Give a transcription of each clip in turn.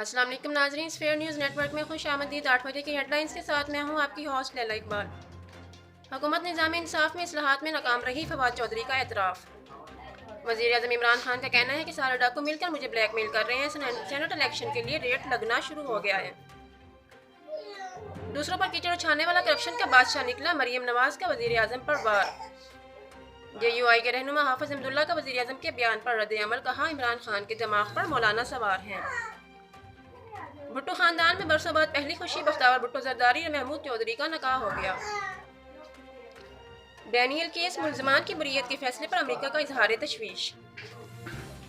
अस्सलाम वालेकुम नाज़रीन, फेयर न्यूज़ नेटवर्क में खुश आमदीद। 8 बजे की हेडलाइंस के साथ मैं हूँ आपकी होस्ट लैला इकबाल। हुकूमत निज़ाम इंसाफ में इस्लाहात में नाकाम रही, फवाद चौधरी का एतराफ़। वज़ीर-ए-आज़म इमरान खान का कहना है कि सारे डाकू मिलकर मुझे ब्लैकमेल कर रहे हैं। सेनेट इलेक्शन के लिए रेट लगना शुरू हो गया है। दूसरों पर कीचड़ उछालने वाला करप्शन का बादशाह निकला, मरीम नवाज का वज़ीर-ए-आज़म पर वार। JUI के रहनुमा हाफिज अहमदुल्ला का वज़ीर-ए-आज़म के बयान पर रद्द-ए-अमल, कहा इमरान खान के दिमाग पर मौलाना सवार हैं। भुट्टो खानदान में बरसों बाद पहली खुशी, बख्तावर भुट्टो जरदारी और महमूद चौधरी का निकाह हो गया। डैनियल केस मुल्ज़मान की बरीयत के फैसले पर अमेरिका का इजहार तशवीश।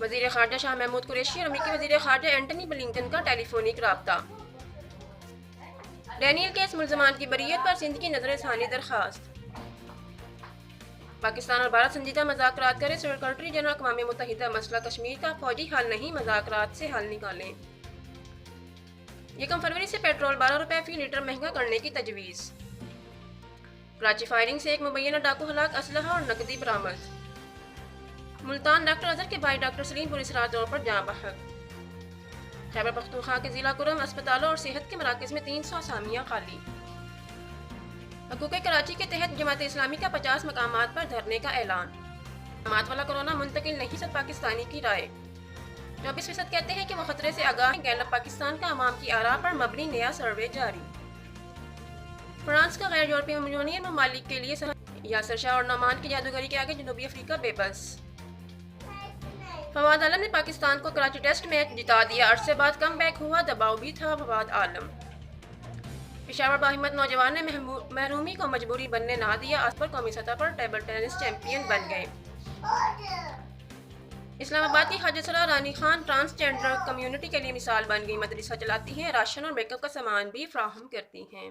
वज़ीर ख़ारजा शाह महमूद कुरैशी और अमेरिकी वज़ीर ख़ारजा एंटनी ब्लिंकन का टेलीफोनिक राब्ता। डैनियल केस मुल्ज़मान की बरीयत पर सिंध की नज़र-ए-सानी दरख्वास्त। पाकिस्तान और भारत संजीदा मज़ाकरात करें, सेक्रेटरी जनरल अक़वाम मुत्तहिदा मसला कश्मीर का फौजी हल नहीं, मज़ाकरात से हल निकालें। 1 फरवरी से पेट्रोल 12 रुपये फ़ी लीटर महंगा करने की तजवीज़। कराची फायरिंग से एक मुबैना डाकू हलाक, असलहा और नकदी बरामद। मुल्तान डॉक्टर अजहर के भाई डॉक्टर सलीम पुलिसराह तौर पर जाँ बहक। खैबर पख्तूनख्वा के ज़िला कुरम अस्पतालों और सेहत के मराकज़ में 300 असामियाँ खाली। हकूक़ कराची के तहत जमात इस्लामी का 50 मकामात पर धरने का ऐलान। मकामात वाला कोरोना मुंतकिल नहीं, सब पाकिस्तानी की राय। 24% कहते हैं कि वो खतरे से आगाह हैं। गैलप पाकिस्तान का अवाम की आरा पर मबनी नया सर्वे जारी। फ्रांस का गैर यूरोपीय यूनियन ममालिक के लिए यासर शाह और नौमान की जादूगरी के आगे जनूबी अफ्रीका बेबस। फवाद आलम ने पाकिस्तान को कराची टेस्ट मैच जिता दिया, अरसे बाद कम बैक हुआ, दबाव भी था फवाद आलम। पेशावर बाहिम्मत नौजवान ने महरूमी को मजबूरी बनने ना दिया, असपर कौमी सतह पर टेबल टेनिस चैंपियन बन गए। इस्लामाबाद की ख्वाजा रानी खान ट्रांसजेंडर कम्युनिटी के लिए मिसाल बन गई, मदरसा चलाती हैं, राशन और मेकअप का सामान भी फ्राहम करती हैं।